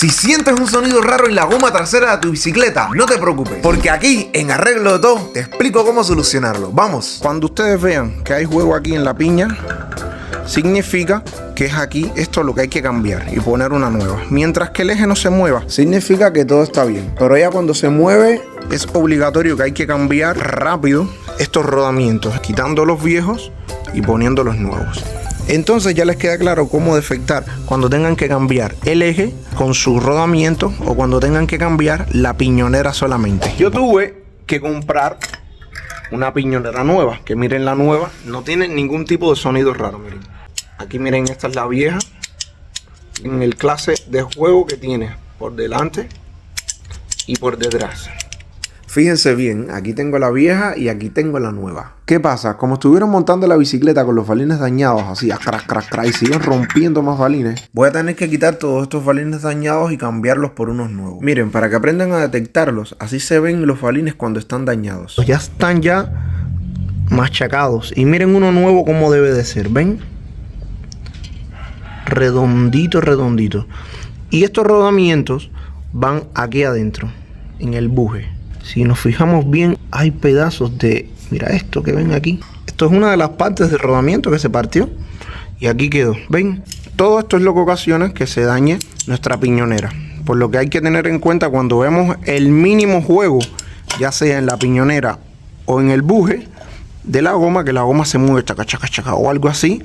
Si sientes un sonido raro en la goma trasera de tu bicicleta, no te preocupes, porque aquí, en Arreglo de Todo, te explico cómo solucionarlo. ¡Vamos! Cuando ustedes vean que hay juego aquí en la piña, significa que es aquí esto lo que hay que cambiar y poner una nueva. Mientras que el eje no se mueva, significa que todo está bien. Pero ya cuando se mueve, es obligatorio que hay que cambiar rápido estos rodamientos, quitando los viejos y poniendo los nuevos. Entonces ya les queda claro cómo defectar cuando tengan que cambiar el eje con su rodamiento o cuando tengan que cambiar la piñonera solamente. Yo tuve que comprar una piñonera nueva, que miren la nueva, no tiene ningún tipo de sonido raro, miren. Aquí miren, esta es la vieja, en el clase de juego que tiene por delante y por detrás. Fíjense bien, aquí tengo la vieja y aquí tengo la nueva. ¿Qué pasa? Como estuvieron montando la bicicleta con los balines dañados, así, crack, y siguen rompiendo más balines, voy a tener que quitar todos estos balines dañados y cambiarlos por unos nuevos. Miren, para que aprendan a detectarlos, así se ven los balines cuando están dañados. Ya están machacados. Y miren uno nuevo como debe de ser, ¿ven? Redondito. Y estos rodamientos van aquí adentro, en el buje. Si nos fijamos bien, hay pedazos de... Mira esto que ven aquí. Esto es una de las partes del rodamiento que se partió. Y aquí quedó. ¿Ven? Todo esto es lo que ocasiona que se dañe nuestra piñonera. Por lo que hay que tener en cuenta cuando vemos el mínimo juego, ya sea en la piñonera o en el buje de la goma, que la goma se mueve chaca o algo así,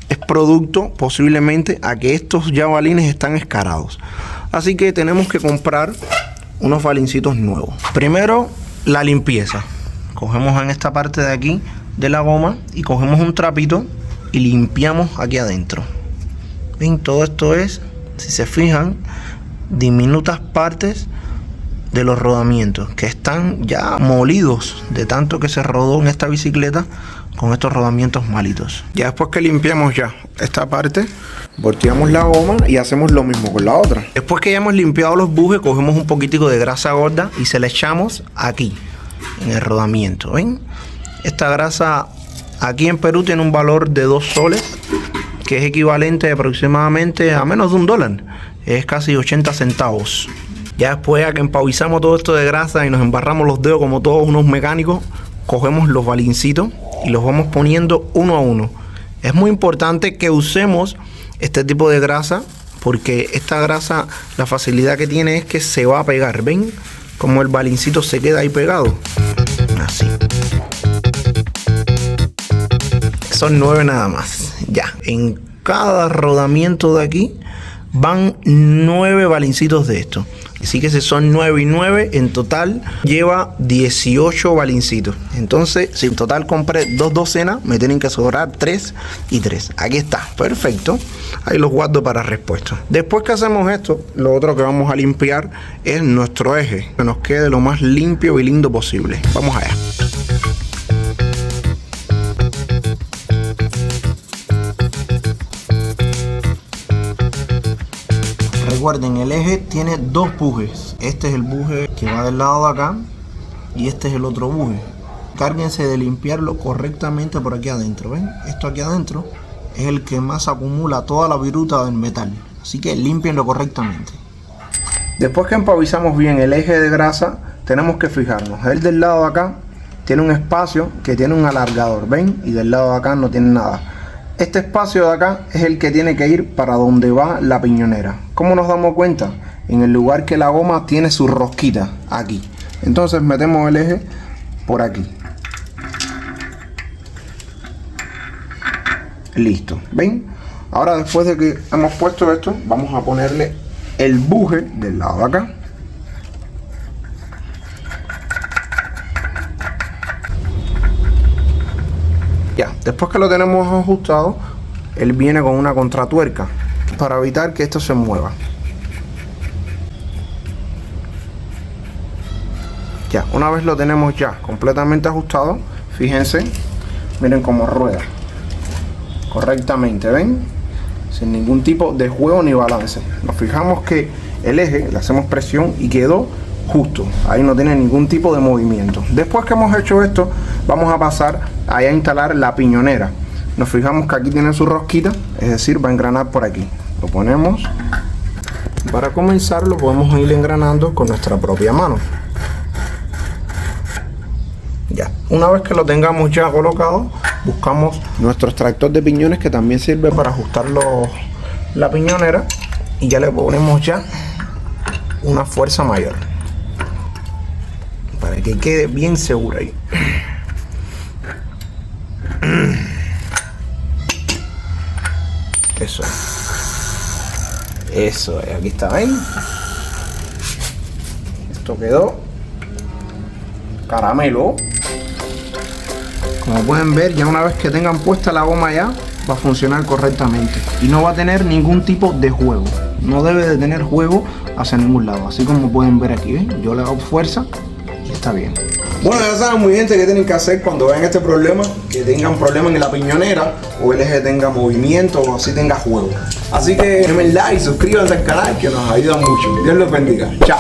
es producto posiblemente a que estos ya balines están escarados. Así que tenemos que comprar unos balincitos nuevos. Primero, la limpieza. Cogemos en esta parte de aquí de la goma y cogemos un trapito y limpiamos aquí adentro. Ven, todo esto es, si se fijan, diminutas partes de los rodamientos que están ya molidos de tanto que se rodó en esta bicicleta con estos rodamientos malitos. Ya después que limpiamos ya esta parte, volteamos la goma y hacemos lo mismo con la otra. Después que ya hemos limpiado los bujes, cogemos un poquitico de grasa gorda y se la echamos aquí en el rodamiento. ¿Ven? Esta grasa aquí en Perú tiene un valor de 2 soles, que es equivalente aproximadamente a menos de $1. Es casi 80 centavos. Ya después a que empavizamos todo esto de grasa y nos embarramos los dedos como todos unos mecánicos, cogemos los balincitos y los vamos poniendo uno a uno. Es muy importante que usemos este tipo de grasa, porque esta grasa, la facilidad que tiene es que se va a pegar. ¿Ven? Como el balincito se queda ahí pegado. Así. Son 9 nada más. Ya. En cada rodamiento de aquí van 9 balincitos de esto. Así que si son 9 y 9, en total lleva 18 balincitos. Entonces, si en total compré 2 docenas, me tienen que sobrar 3 y 3. Aquí está, perfecto. Ahí los guardo para respuesta. Después que hacemos esto, lo otro que vamos a limpiar es nuestro eje, que nos quede lo más limpio y lindo posible. Vamos allá. Recuerden, el eje tiene 2 bujes. Este es el buje que va del lado de acá y este es el otro buje. Cárguense de limpiarlo correctamente por aquí adentro. ¿Ven? Esto aquí adentro es el que más acumula toda la viruta del metal. Así que límpienlo correctamente. Después que empavizamos bien el eje de grasa, tenemos que fijarnos. El del lado de acá tiene un espacio que tiene un alargador. ¿Ven? Y del lado de acá no tiene nada. Este espacio de acá es el que tiene que ir para donde va la piñonera. ¿Cómo nos damos cuenta? En el lugar que la goma tiene su rosquita, aquí. Entonces metemos el eje por aquí. Listo, ¿ven? Ahora, después de que hemos puesto esto, vamos a ponerle el buje del lado de acá. Ya, después que lo tenemos ajustado, él viene con una contratuerca para evitar que esto se mueva. Ya, una vez lo tenemos ya completamente ajustado, fíjense, miren cómo rueda correctamente, ¿ven? Sin ningún tipo de juego ni balance. Nos fijamos que el eje, le hacemos presión y quedó justo, ahí no tiene ningún tipo de movimiento. Después que hemos hecho esto, vamos a pasar a instalar la piñonera. Nos fijamos que aquí tiene su rosquita, es decir, va a engranar por aquí. Lo ponemos Para comenzar lo podemos ir engranando con nuestra propia mano. Ya, una vez que lo tengamos ya colocado, buscamos nuestro extractor de piñones, que también sirve para ajustar la piñonera, y ya le ponemos ya una fuerza mayor para que quede bien seguro ahí. Eso es, aquí está, ¿ven? Esto quedó caramelo. Como pueden ver, ya una vez que tengan puesta la goma ya va a funcionar correctamente y no va a tener ningún tipo de juego. No debe de tener juego hacia ningún lado, así como pueden ver aquí, ¿ven? Yo le hago fuerza y está bien. Bueno, ya saben muy bien qué tienen que hacer cuando vean este problema, que tengan problemas en la piñonera o el eje tenga movimiento o así tenga juego. Así que denme like, suscríbanse al canal, que nos ayuda mucho. Dios los bendiga. Chao.